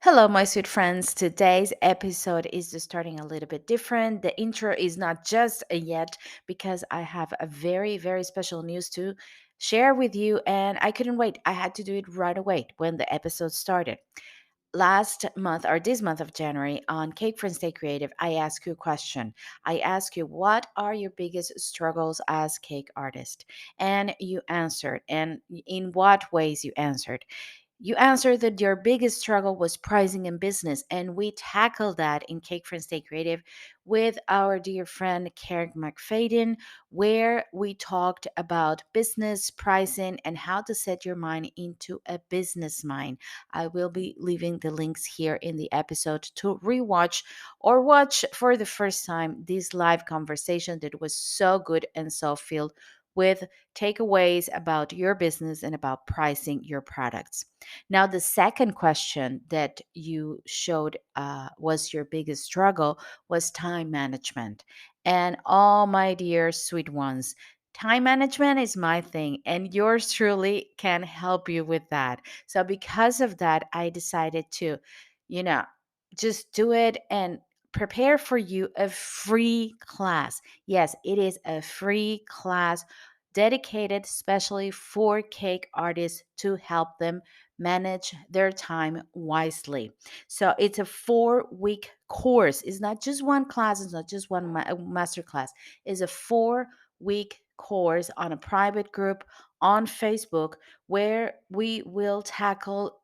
Hello, my sweet friends. Today's episode is just starting a little bit different. The intro is not just a yet because I have a very, very special news to share with you, and I couldn't wait. I had to do it right away when the episode started. Last month or this month of January on Cake Friends Stay Creative, I asked you a question. I asked you, what are your biggest struggles as cake artist? And you answered. And in what ways you answered? You answered that your biggest struggle was pricing in business, and we tackled that in Cake Friends Stay Creative with our dear friend Karen McFadden, where we talked about business pricing and how to set your mind into a business mind. I will be leaving the links here in the episode to rewatch or watch for the first time this live conversation that was so good and so filled with takeaways about your business and about pricing your products. Now, the second question that you showed was your biggest struggle was time management. And all my dear sweet ones, time management is my thing, and yours truly can help you with that. So, because of that, I decided to, you know, just do it and prepare for you a free class. Yes, it is a free class dedicated specially for cake artists to help them manage their time wisely. So it's a 4 week course. It's not just one class, it's not just one master class. It's a 4 week course on a private group on Facebook where we will tackle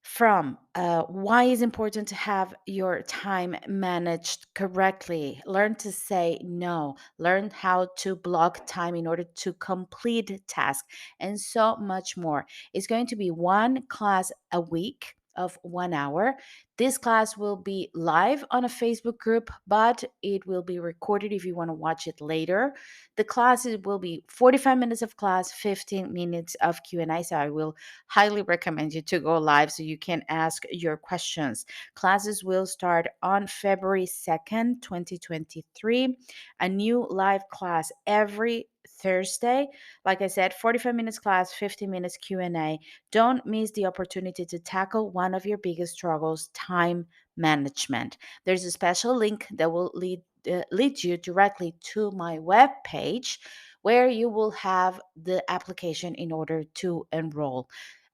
from why is important to have your time managed correctly, learn to say no, learn how to block time in order to complete tasks, and so much more. It's going to be one class a week of 1 hour. This class will be live on a Facebook group, but it will be recorded if you want to watch it later. The classes will be 45 minutes of class, 15 minutes of Q&A. So I will highly recommend you to go live so you can ask your questions. Classes will start on February 2nd, 2023. A new live class every Thursday. Like I said, 45 minutes class, 50 minutes Q&A. Don't miss the opportunity to tackle one of your biggest struggles, time management. There's a special link that will lead you directly to my web page where you will have the application in order to enroll.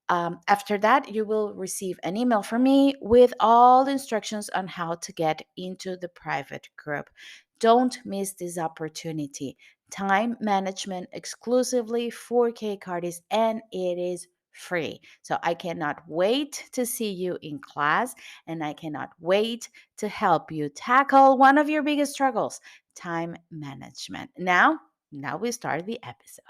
After that, you will receive an email from me with all the instructions on how to get into the private group. Don't miss this opportunity. Time management exclusively for cake artists, and it is free. So I cannot wait to see you in class, and I cannot wait to help you tackle one of your biggest struggles, time management. Now we start the episode.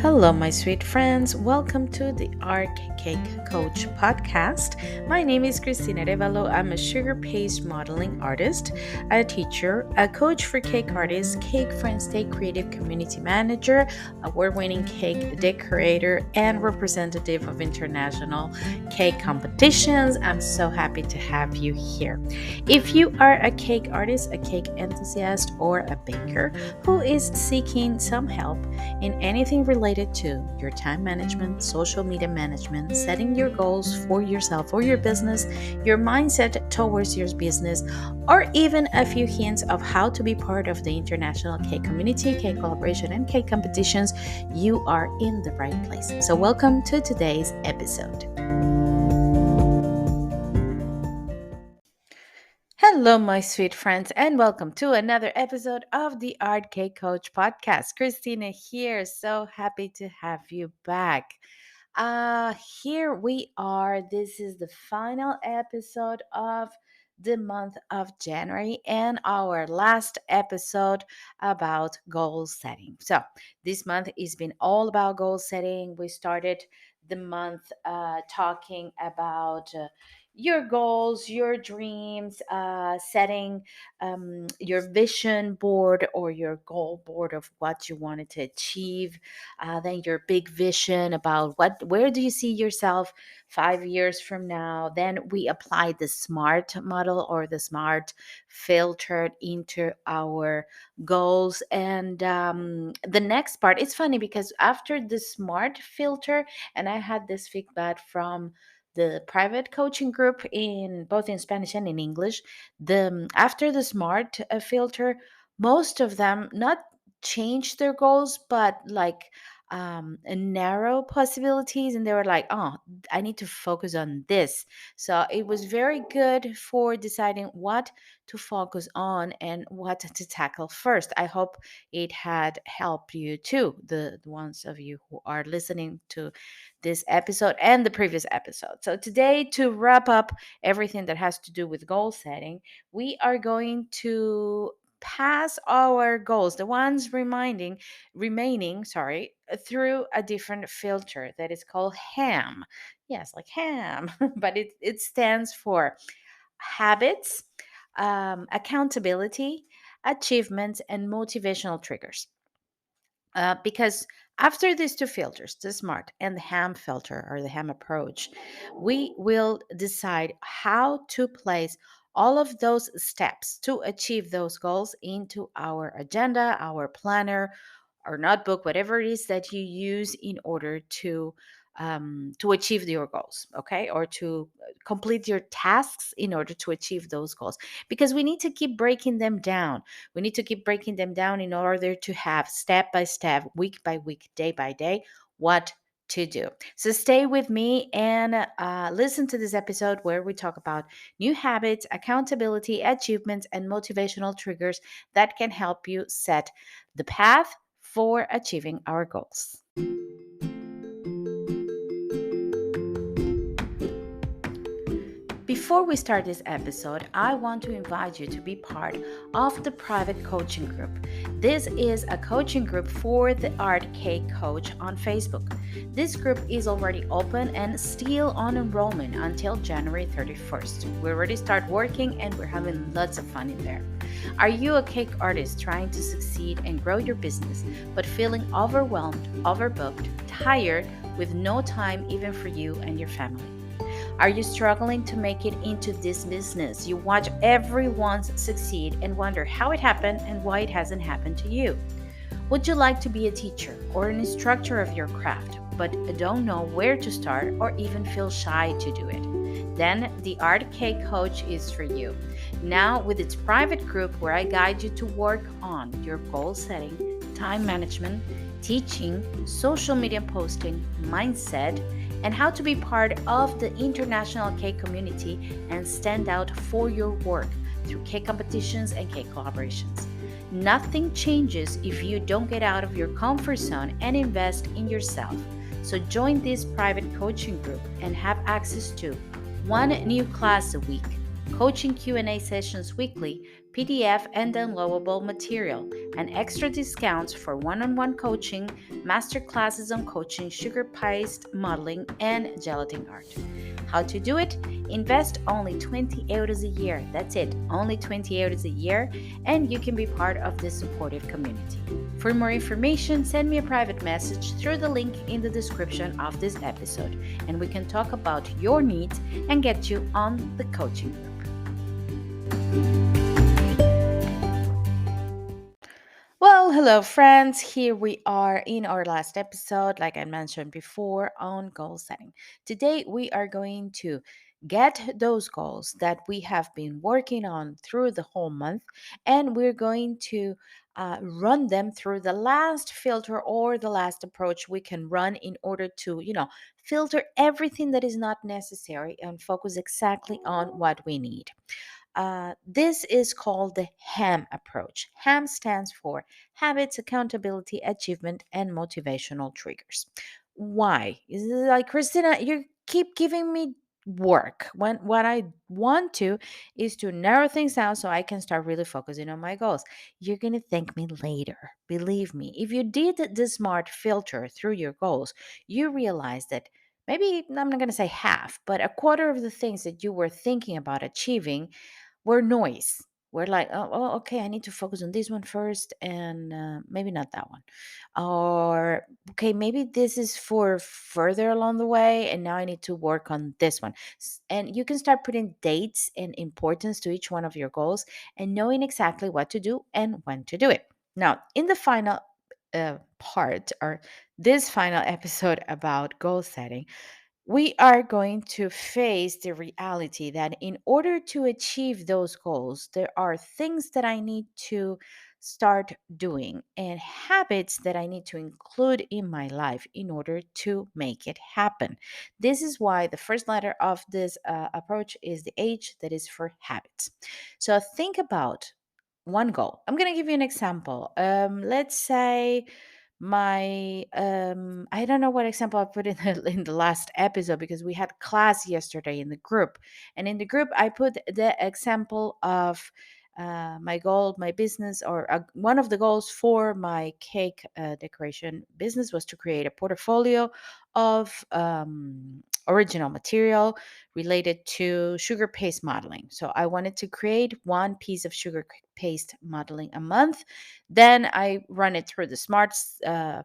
Hello, my sweet friends. Welcome to the Art Cake Coach podcast. My name is Cristina Revalo. I'm a sugar paste modeling artist, a teacher, a coach for cake artists, Cake Friends Stay Creative community manager, award-winning cake decorator, and representative of international cake competitions. I'm so happy to have you here. If you are a cake artist, a cake enthusiast, or a baker who is seeking some help in anything related to your time management, social media management, setting your goals for yourself or your business, your mindset towards your business, or even a few hints of how to be part of the international cake community, cake collaboration, and cake competitions, you are in the right place. So, welcome to today's episode. Hello, my sweet friends, and welcome to another episode of the Art Cake Coach podcast. Christina here. So happy to have you back. Here we are. This is the final episode of the month of January and our last episode about goal setting. So, this month has been all about goal setting. We started the month talking about your goals, your dreams, setting your vision board or your goal board of what you wanted to achieve, then your big vision about where do you see yourself 5 years from now. Then we apply the SMART model or the SMART filtered into our goals. And the next part, it's funny because after the SMART filter, and I had this feedback from the private coaching group in both in Spanish and in English. The after the SMART filter, most of them not change their goals, but like narrow possibilities, and they were like, "Oh, I need to focus on this." So it was very good for deciding what to focus on and what to tackle first. I hope it had helped you too, the ones of you who are listening to this episode and the previous episode. So, today, to wrap up everything that has to do with goal setting, we are going to pass our goals, the ones remaining, sorry, through a different filter that is called HAM. Yes, like ham, but it stands for habits, accountability, achievements, and motivational triggers. Because after these two filters, the SMART and the HAM filter or the HAM approach, we will decide how to place all of those steps to achieve those goals into our agenda, our planner, or notebook, whatever it is that you use in order to achieve your goals, okay, or to complete your tasks in order to achieve those goals. Because we need to keep breaking them down. We need to keep breaking them down in order to have step by step, week by week, day by day, what to do. So stay with me and listen to this episode where we talk about new habits, accountability, achievements, and motivational triggers that can help you set the path for achieving our goals. Before we start this episode, I want to invite you to be part of the private coaching group. This is a coaching group for the Art Cake Coach on Facebook. This group is already open and still on enrollment until January 31st. We already start working and we're having lots of fun in there. Are you a cake artist trying to succeed and grow your business, but feeling overwhelmed, overbooked, tired, with no time even for you and your family? Are you struggling to make it into this business? You watch everyone succeed and wonder how it happened and why it hasn't happened to you. Would you like to be a teacher or an instructor of your craft, but don't know where to start or even feel shy to do it? Then the Art Cake Coach is for you. Now, with its private group where I guide you to work on your goal setting, time management, teaching, social media posting, mindset, and how to be part of the international cake community and stand out for your work through cake competitions and cake collaborations. Nothing changes if you don't get out of your comfort zone and invest in yourself. So join this private coaching group and have access to one new class a week, coaching Q&A sessions weekly, PDF and downloadable material, and extra discounts for one-on-one coaching, master classes on coaching, sugar paste modeling, and gelatin art. How to do it? Invest only 20 euros a year. That's it, only 20 euros a year, and you can be part of this supportive community. For more information, send me a private message through the link in the description of this episode, and we can talk about your needs and get you on the coaching group. Well, hello, friends. Here we are in our last episode, like I mentioned before, on goal setting. Today, we are going to get those goals that we have been working on through the whole month, and we're going to run them through the last filter or the last approach we can run in order to, filter everything that is not necessary and focus exactly on what we need. This is called the HAM approach. HAM stands for habits, accountability, achievement, and motivational triggers. Why? Is it like, Christina, you keep giving me work when what I want to is to narrow things down so I can start really focusing on my goals. You're going to thank me later. Believe me, if you did the SMART filter through your goals, you realize that maybe I'm not going to say half, but a quarter of the things that you were thinking about achieving were noise. We're like, okay, I need to focus on this one first, and maybe not that one. Or, okay, maybe this is for further along the way, and now I need to work on this one. And you can start putting dates and importance to each one of your goals and knowing exactly what to do and when to do it. Now, in the final part, or this final episode about goal setting, we are going to face the reality that in order to achieve those goals, there are things that I need to start doing and habits that I need to include in my life in order to make it happen. This is why the first letter of this approach is the H, that is for habits. So think about one goal. I'm going to give you an example. Let's say I don't know what example I put in in the last episode, because we had class yesterday in the group, and in the group I put the example of my goal, my business, or one of the goals for my cake decoration business was to create a portfolio of original material related to sugar paste modeling. So I wanted to create one piece of sugar paste modeling a month. Then I run it through the smart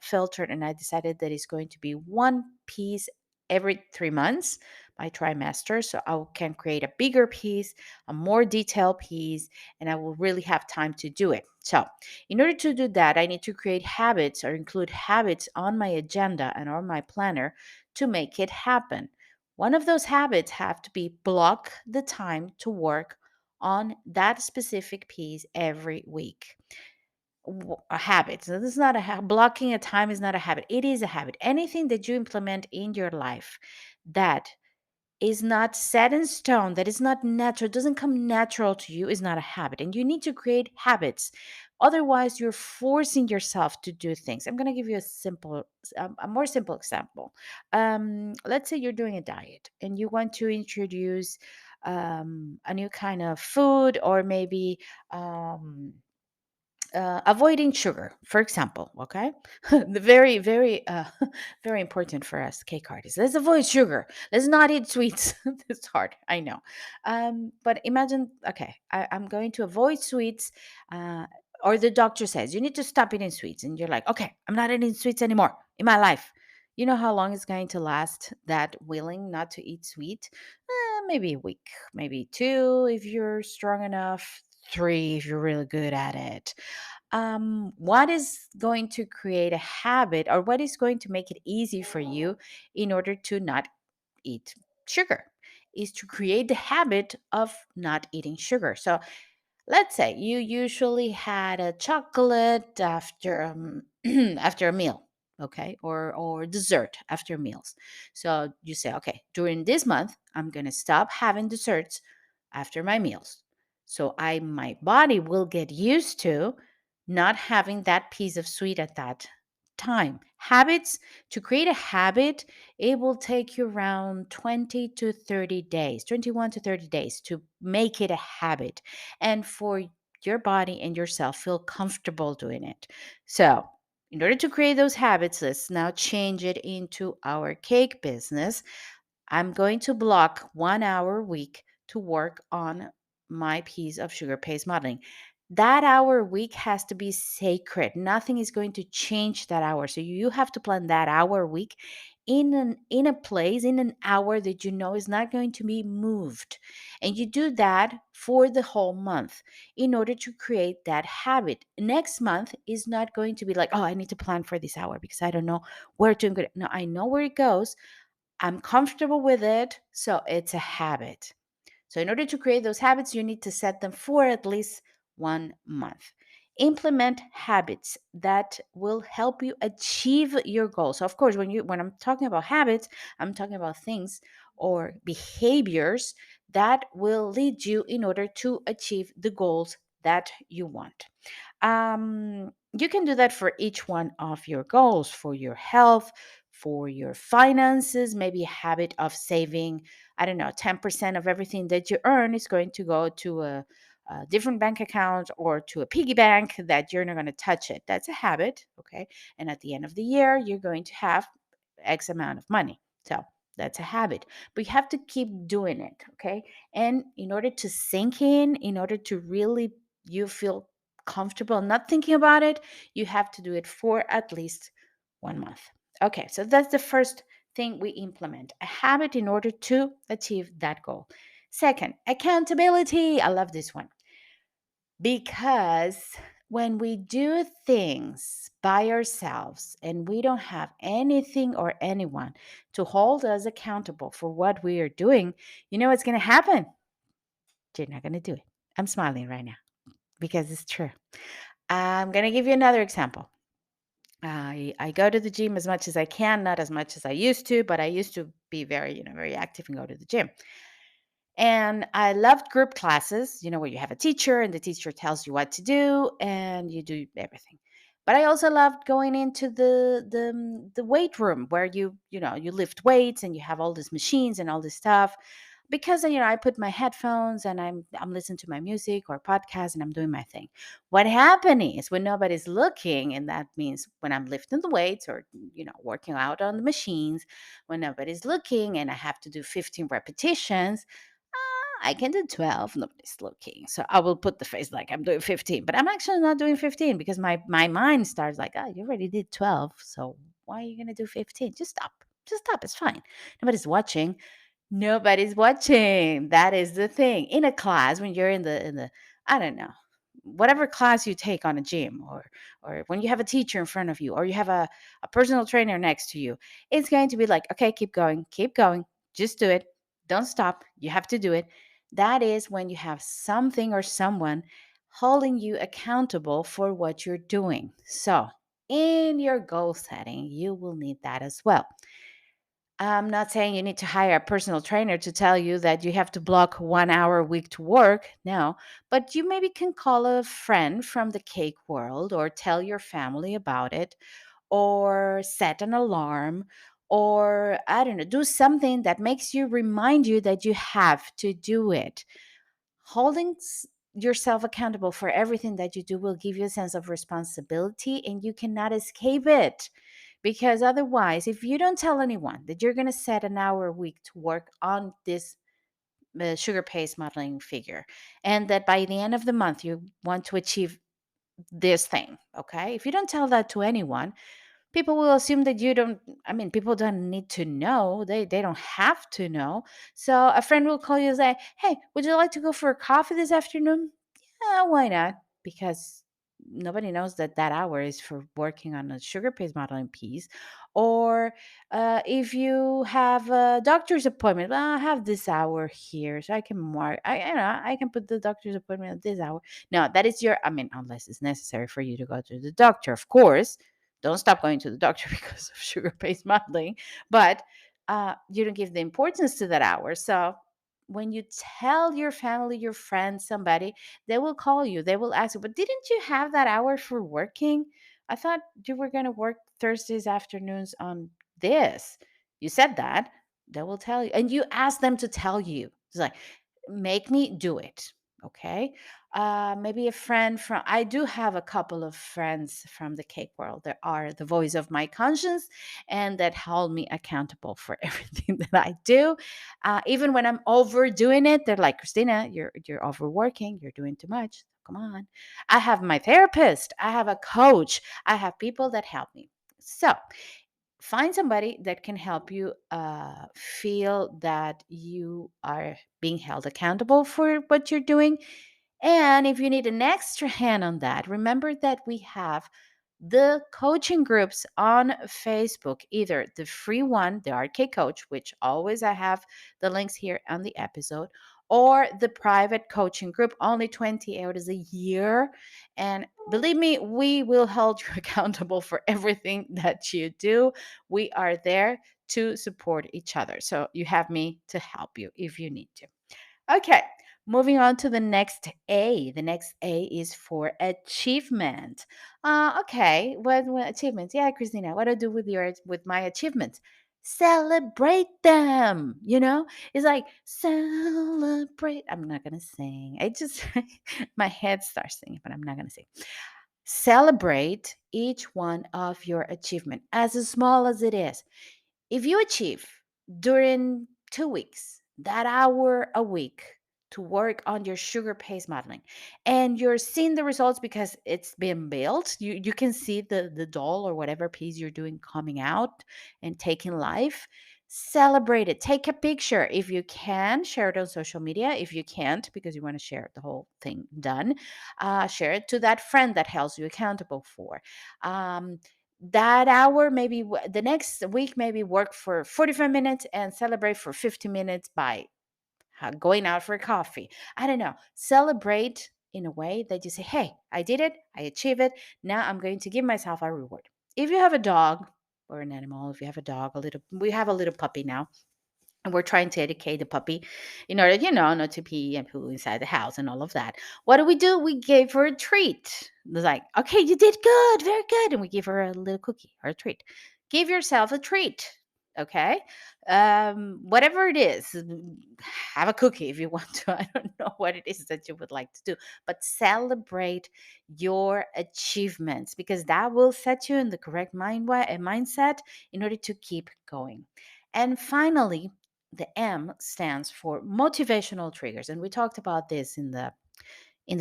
filter, and I decided that it's going to be one piece every 3 months by trimester. So I can create a bigger piece, a more detailed piece, and I will really have time to do it. So, in order to do that, I need to create habits or include habits on my agenda and on my planner to make it happen. One of those habits have to be block the time to work on that specific piece every week. A habit. So this is not blocking a time is not a habit. It is a habit. Anything that you implement in your life that is not set in stone, that is not natural, doesn't come natural to you, is not a habit. And you need to create habits. Otherwise, you're forcing yourself to do things. I'm going to give you a more simple example. Let's say you're doing a diet and you want to introduce a new kind of food, or maybe avoiding sugar, for example. Okay, the very very important for us cake artists. Let's avoid sugar. Let's not eat sweets. It's hard, I know, but imagine. Okay, I'm going to avoid sweets. Uh, or the doctor says you need to stop eating sweets, and you're like, okay, I'm not eating sweets anymore in my life. You know how long it's going to last, that willing not to eat sweet? Maybe a week, maybe two if you're strong enough, three if you're really good at it. What is going to create a habit, or what is going to make it easy for you in order to not eat sugar, is to create the habit of not eating sugar. So let's say you usually had a chocolate after after a meal, okay, or dessert after meals. So you say, okay, during this month I'm going to stop having desserts after my meals. So I my body will get used to not having that piece of sweet at that time. Habits, to create a habit, it will take you around 20 to 30 days, 21 to 30 days to make it a habit, and for your body and yourself feel comfortable doing it. So, in order to create those habits, let's now change it into our cake business. I'm going to block 1 hour a week to work on my piece of sugar paste modeling. That hour a week has to be sacred. Nothing is going to change that hour. So you have to plan that hour a week in a place, in an hour that you know is not going to be moved. And you do that for the whole month in order to create that habit. Next month is not going to be like, oh, I need to plan for this hour because I don't know where to go. No, I know where it goes. I'm comfortable with it. So it's a habit. So, in order to create those habits, you need to set them for at least 1 month. Implement habits that will help you achieve your goals. So, of course, when I'm talking about habits, I'm talking about things or behaviors that will lead you in order to achieve the goals that you want. You can do that for each one of your goals, for your health, for your finances, maybe a habit of saving, I don't know, 10% of everything that you earn is going to go to a different bank account or to a piggy bank that you're not going to touch it. That's a habit. Okay. And at the end of the year, you're going to have X amount of money. So That's a habit, but you have to keep doing it, okay? And in order to sink in order to really you feel comfortable not thinking about it, you have to do it for at least 1 month. Okay, so that's the first thing we implement, a habit in order to achieve that goal. Second, accountability. I love this one because when we do things by ourselves and we don't have anything or anyone to hold us accountable for what we are doing, you know what's going to happen? You're not going to do it. I'm smiling right now because it's true. I'm going to give you another example. I go to the gym as much as I can, not as much as I used to, but I used to be very, very active and go to the gym. And I loved group classes, where you have a teacher and the teacher tells you what to do and you do everything. But I also loved going into the weight room where you lift weights and you have all these machines and all this stuff. Because I put my headphones and I'm listening to my music or podcast and I'm doing my thing. What happened is when nobody's looking, and that means when I'm lifting the weights or working out on the machines, when nobody's looking and I have to do 15 repetitions, I can do 12. Nobody's looking. So I will put the face like I'm doing 15, but I'm actually not doing 15 because my mind starts like, oh, you already did 12. So why are you going to do 15? Just stop. Just stop. It's fine. Nobody's watching. Nobody's watching. That is the thing. In a class, when you're in the I don't know, whatever class you take on a gym or when you have a teacher in front of you or you have a personal trainer next to you, it's going to be like, okay, keep going, just do it. Don't stop. You have to do it. That is when you have something or someone holding you accountable for what you're doing. So, in your goal setting, you will need that as well. I'm not saying you need to hire a personal trainer to tell you that you have to block 1 hour a week to work. No, but you maybe can call a friend from the cake world or tell your family about it or set an alarm or I don't know, do something that makes you remind you that you have to do it. Holding yourself accountable for everything that you do will give you a sense of responsibility and you cannot escape it. Because otherwise, if you don't tell anyone that you're going to set an hour a week to work on this sugar paste modeling figure, and that by the end of the month you want to achieve this thing, okay? If you don't tell that to anyone, people will assume that you don't. I mean, people don't need to know. They don't have to know. So a friend will call you and say, hey, would you like to go for a coffee this afternoon? Yeah, why not? Because nobody knows that that hour is for working on a sugar paste modeling piece. Or if you have a doctor's appointment, well, I have this hour here, so I can mark. I can put the doctor's appointment at this hour. No, that is your. I mean, unless it's necessary for you to go to the doctor, of course. Don't stop going to the doctor because of sugar paste modeling, but you don't give the importance to that hour. So when you tell your family, your friends, somebody, they will call you. They will ask you, but didn't you have that hour for working? I thought you were going to work Thursdays afternoons on this. You said that. They will tell you. And you ask them to tell you. It's like, make me do it. Okay. Maybe a friend from, I do have a couple of friends from the cake world that are the voice of my conscience and that hold me accountable for everything that I do. Even when I'm overdoing it, they're like, Christina, you're overworking, you're doing too much. Come on. I have my therapist, I have a coach, I have people that help me. So find somebody that can help you feel that you are being held accountable for what you're doing. And if you need an extra hand on that, remember that we have the coaching groups on Facebook, either the free one, the RK Coach, which always I have the links here on the episode, or the private coaching group, only 20 hours a year. And believe me, we will hold you accountable for everything that you do. We are there to support each other. So you have me to help you if you need to. Okay, moving on to the next A. The next A is for achievement. Okay, what achievements? Yeah, Christina, what do I do with my achievements? Celebrate them. It's like celebrate. I'm not gonna sing. I just my head starts singing, but I'm not gonna sing. Celebrate each one of your achievement, as small as it is. If you achieve during 2 weeks, that hour a week to work on your sugar paste modeling, and you're seeing the results because it's been built. You can see the doll or whatever piece you're doing coming out and taking life. Celebrate it. Take a picture. If you can, share it on social media. If you can't, because you want to share the whole thing done, share it to that friend that holds you accountable for. Um, that hour, maybe the next week, maybe work for 45 minutes and celebrate for 50 minutes by going out for coffee. I don't know. Celebrate in a way that you say, hey, I did it, I achieved it. Now I'm going to give myself a reward. If you have a dog or an animal, if you have a dog, we have a little puppy now, and we're trying to educate the puppy in order, not to pee and poo inside the house and all of that. What do? We gave her a treat. It was like, okay, you did good, very good. And we gave her a little cookie or a treat. Give yourself a treat. Okay. Whatever it is, have a cookie if you want to. I don't know what it is that you would like to do, but celebrate your achievements, because that will set you in the correct mindset in order to keep going. And finally, the M stands for motivational triggers, and we talked about this in the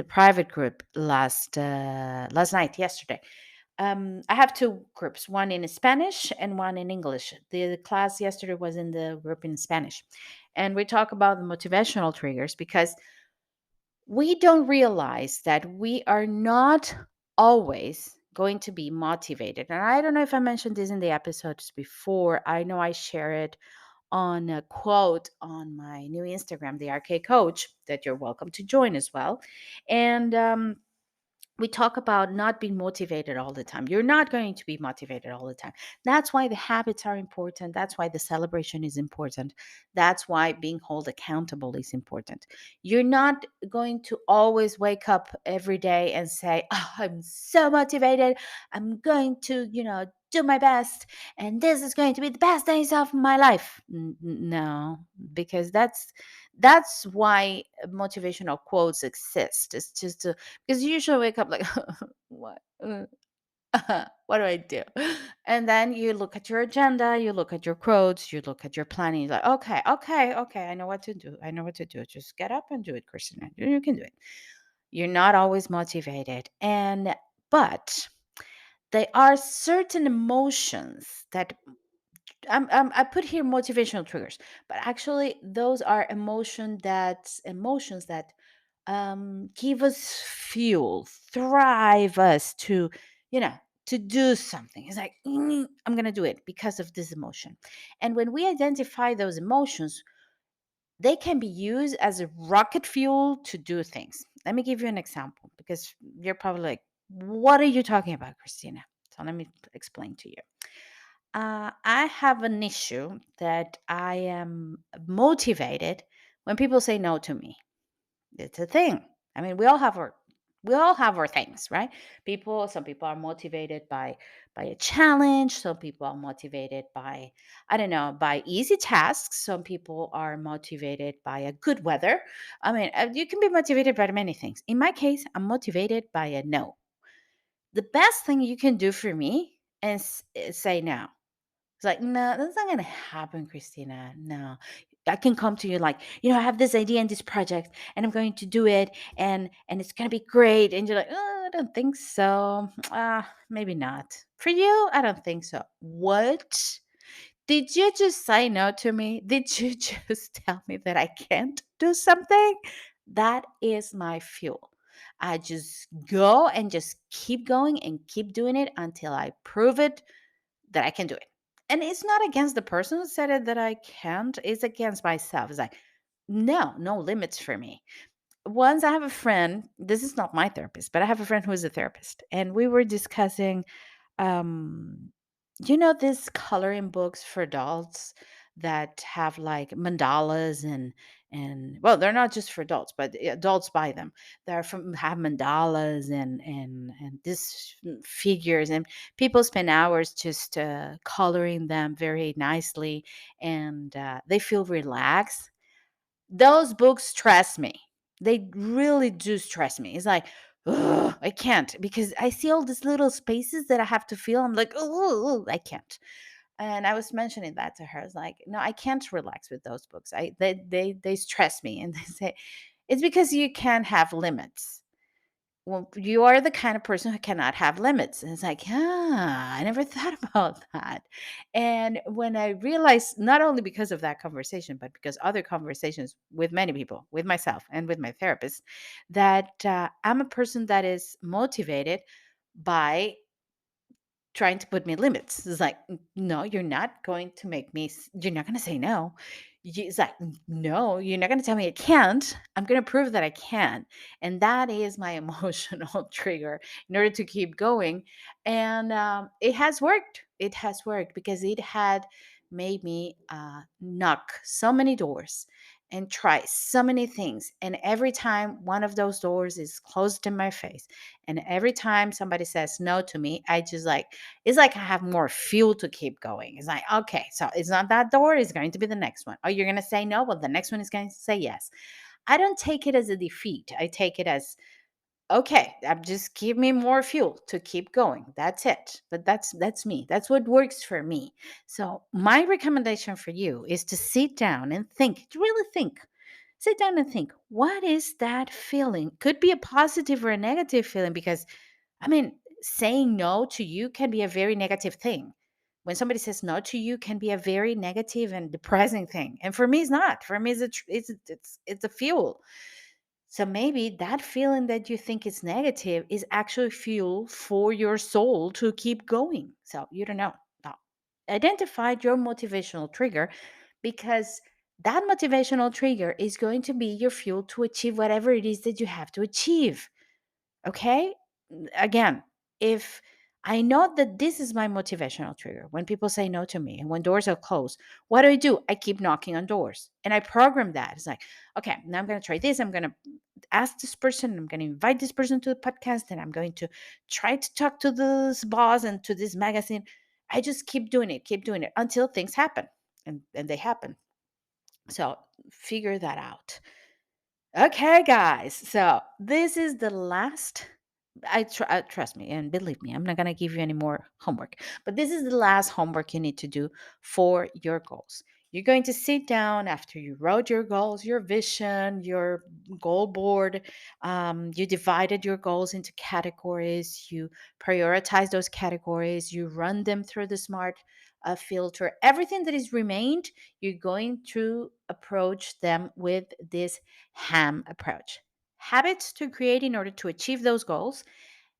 private group last night, yesterday. I have two groups, one in Spanish and one in English. The class yesterday was in the group in Spanish, and we talk about the motivational triggers because we don't realize that we are not always going to be motivated. And I don't know if I mentioned this in the episodes before. I know I share it on a quote on my new Instagram, the RK Coach, that you're welcome to join as well. And we talk about not being motivated all the time. You're not going to be motivated all the time. That's why the habits are important. That's why the celebration is important. That's why being held accountable is important. You're not going to always wake up every day and say, oh, I'm so motivated. I'm going to, do my best. And this is going to be the best days of my life. No, because that's why motivational quotes exist. It's just to, because you usually wake up like, what? What do I do? And then you look at your agenda, you look at your quotes, you look at your planning. You're like, okay, okay, okay, I know what to do. I know what to do. Just get up and do it, Christina. You can do it. You're not always motivated. But there are certain emotions that I put here motivational triggers, but actually those are emotions that give us fuel, thrive us to, you know, to do something. It's like, I'm going to do it because of this emotion. And when we identify those emotions, they can be used as a rocket fuel to do things. Let me give you an example, because you're probably like, what are you talking about, Christina? So let me explain to you. I have an issue that I am motivated when people say no to me. It's a thing. I mean, we all have our things, right? Some people are motivated by a challenge. Some people are motivated by, I don't know, by easy tasks. Some people are motivated by a good weather. I mean, you can be motivated by many things. In my case, I'm motivated by a no. The best thing you can do for me is say no. It's like, no, that's not gonna happen, Christina. No. I can come to you like, I have this idea and this project and I'm going to do it, and it's gonna be great. And you're like, oh, I don't think so. Maybe not. For you, I don't think so. What? Did you just say no to me? Did you just tell me that I can't do something? That is my fuel. I just go and just keep going and keep doing it until I prove it that I can do it. And it's not against the person who said it that I can't, it's against myself. It's like, no, no limits for me. Once I have a friend, this is not my therapist, but I have a friend who is a therapist, and we were discussing um these coloring books for adults that have like mandalas, and well, they're not just for adults, but adults buy them. They're from have mandalas and this figures, and people spend hours just coloring them very nicely, and they feel relaxed. Those books stress me. They really do stress me. It's like, ugh, I can't, because I see all these little spaces that I have to fill. I'm like, oh, I can't. And I was mentioning that to her. I was like, no, I can't relax with those books. They stress me. And they say, it's because you can't have limits. Well, you are the kind of person who cannot have limits. And it's like, yeah, I never thought about that. And when I realized, not only because of that conversation, but because other conversations with many people, with myself and with my therapist, that I'm a person that is motivated by trying to put me limits. It's like, no, you're not going to make me, you're not going to say no. It's like, no, you're not going to tell me I can't. I'm going to prove that I can. And that is my emotional trigger in order to keep going. And it has worked. It has worked because it had made me knock so many doors and try so many things. And every time one of those doors is closed in my face, and every time somebody says no to me, I just like, it's like I have more fuel to keep going. It's like, okay, so it's not that door, it's going to be the next one. Oh, you're going to say no? Well, the next one is going to say yes. I don't take it as a defeat. I take it as, okay, just give me more fuel to keep going. That's it. But that's me. That's what works for me. So my recommendation for you is to sit down and think, to really think. Sit down and think, what is that feeling? Could be a positive or a negative feeling because I mean, saying no to you can be a very negative thing. When somebody says no to you can be a very negative and depressing thing. And for me, it's not. For me, it's a fuel. So maybe that feeling that you think is negative is actually fuel for your soul to keep going. So you don't know. Now, identify your motivational trigger because that motivational trigger is going to be your fuel to achieve whatever it is that you have to achieve. Okay? Again, if I know that this is my motivational trigger, when people say no to me and when doors are closed, what do? I keep knocking on doors and I program that. It's like, okay, now I'm going to try this. I'm going to ask this person. I'm going to invite this person to the podcast and I'm going to try to talk to this boss and to this magazine. I just keep doing it until things happen and they happen. So figure that out. Okay, guys. So this is the last. Trust me and believe me. I'm not gonna give you any more homework, but this is the last homework you need to do for your goals. You're going to sit down after you wrote your goals, your vision, your goal board. You divided your goals into categories. You prioritize those categories. You run them through the smart filter. Everything that is remained, you're going to approach them with this ham approach. Habits to create in order to achieve those goals.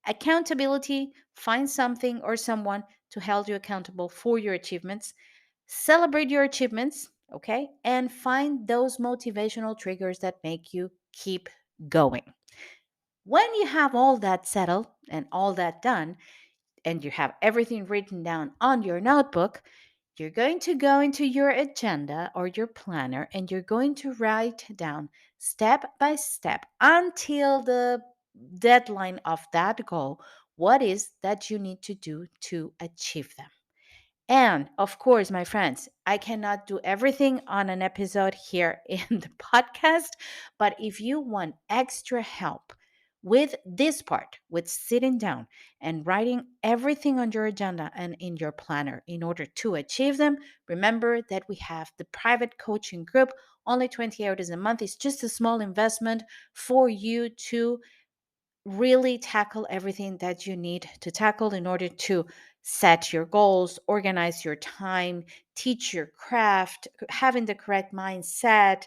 Accountability, find something or someone to hold you accountable for your achievements. Celebrate your achievements, okay? And find those motivational triggers that make you keep going. When you have all that settled and all that done, and you have everything written down on your notebook, you're going to go into your agenda or your planner and you're going to write down step by step until the deadline of that goal what is that you need to do to achieve them. And of course, my friends, I cannot do everything on an episode here in the podcast, but if you want extra help with this part, with sitting down and writing everything on your agenda and in your planner in order to achieve them, remember that we have the private coaching group. Only 20 hours a month is just a small investment for you to really tackle everything that you need to tackle in order to set your goals, organize your time, teach your craft, having the correct mindset,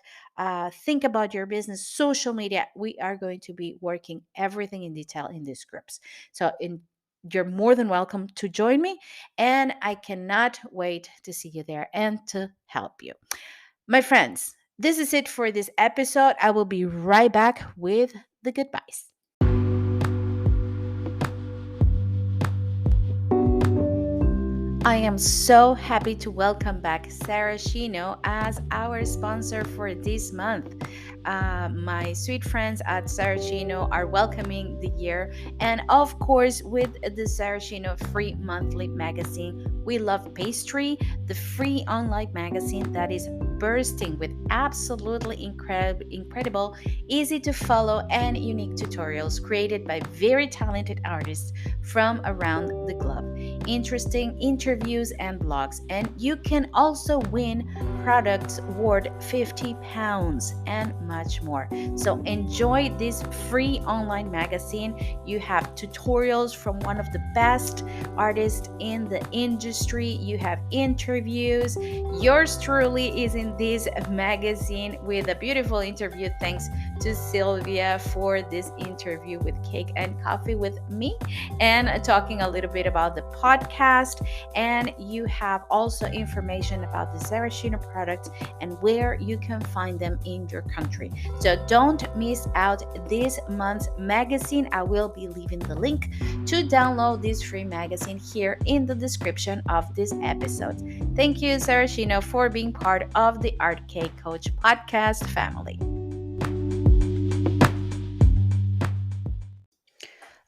think about your business, social media. We are going to be working everything in detail in these groups. You're more than welcome to join me, and I cannot wait to see you there and to help you. My friends, this is it for this episode. I will be right back with the goodbyes. I am so happy to welcome back Saracino as our sponsor for this month. My sweet friends at Saracino are welcoming the year, and of course, with the Saracino free monthly magazine, We Love Pastry, the free online magazine that is bursting with absolutely incredible, easy to follow, and unique tutorials created by very talented artists from around the globe, interesting interviews and blogs. And you can also win products worth £50 and much more. So enjoy this free online magazine. You have tutorials from one of the best artists in the industry, you have interviews. Yours truly is in this magazine with a beautiful interview. Thanks to Sylvia for this interview with Cake and Coffee with me and talking a little bit about the podcast. And you have also information about the Saracino products and where you can find them in your country. So don't miss out this month's magazine. I will be leaving the link to download this free magazine here in the description of this episode. Thank you, Saracino, for being part of the Art Cake Coach podcast family.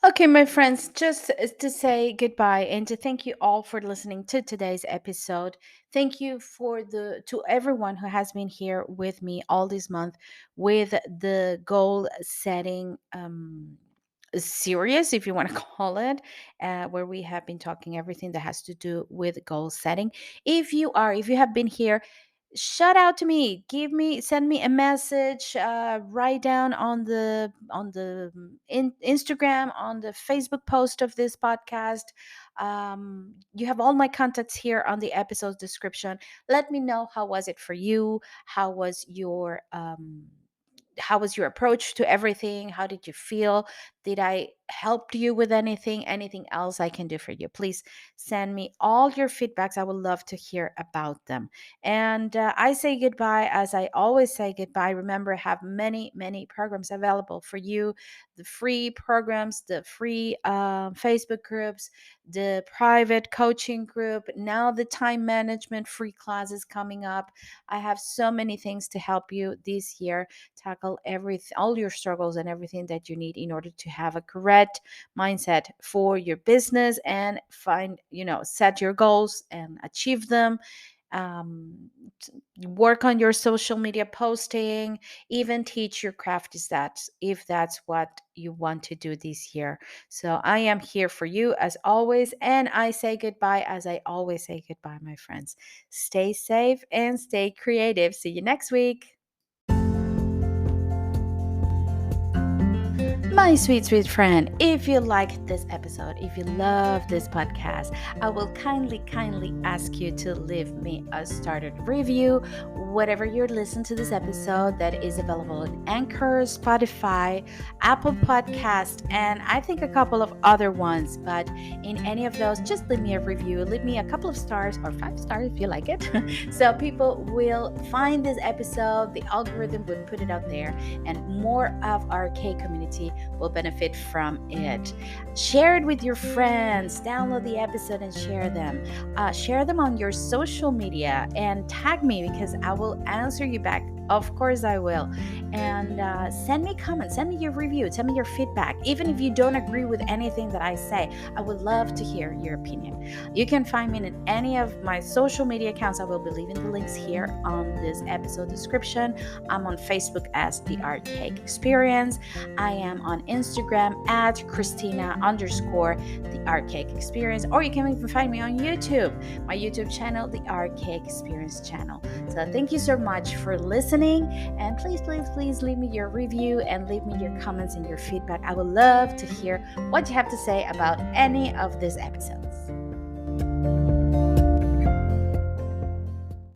Okay, my friends, just to say goodbye and to thank you all for listening to today's episode. Thank you to everyone who has been here with me all this month with the goal setting series, if you want to call it, where we have been talking everything that has to do with goal setting. If you have been here, shout out to me, send me a message, write down on the Instagram, on the Facebook post of this podcast. You have all my contacts here on the episode description. Let me know, how was it for you? How was your approach to everything? How did you feel? Did I help you with anything else I can do for you? Please send me all your feedbacks. I would love to hear about them. And I say goodbye as I always say goodbye. Remember, I have many programs available for you: the free programs, the free Facebook groups, the private coaching group, now the time management free classes coming up. I have so many things to help you this year tackle all your struggles and everything that you need in order to have a correct mindset for your business and set your goals and achieve them. um, Work on your social media posting, even teach your craft, is that if that's what you want to do this year. So I am here for you as always, and I say goodbye as I always say goodbye, my friends. Stay safe and stay creative. See you next week. My sweet friend, if you liked this episode, if you love this podcast, I will kindly ask you to leave me a started review, whatever you're listening to this episode. That is available on Anchor, Spotify, Apple Podcast, and I think a couple of other ones. But in any of those, just leave me a review. Leave me a couple of stars or 5 stars if you like it. So people will find this episode, the algorithm will put it out there, and more of our K community will benefit from it. Share it with your friends. Download the episode and share them. Share them on your social media and tag me, because I will answer you back. Of course I will. And send me comments, send me your review, send me your feedback. Even if you don't agree with anything that I say, I would love to hear your opinion. You can find me in any of my social media accounts. I will be leaving the links here on this episode description. I'm on Facebook as The Art Cake Experience. I am on Instagram at Christina_The Art Cake Experience. Or you can even find me on YouTube, my YouTube channel, The Art Cake Experience channel. So thank you so much for listening. And please leave me your review and leave me your comments and your feedback. I would love to hear what you have to say about any of these episodes.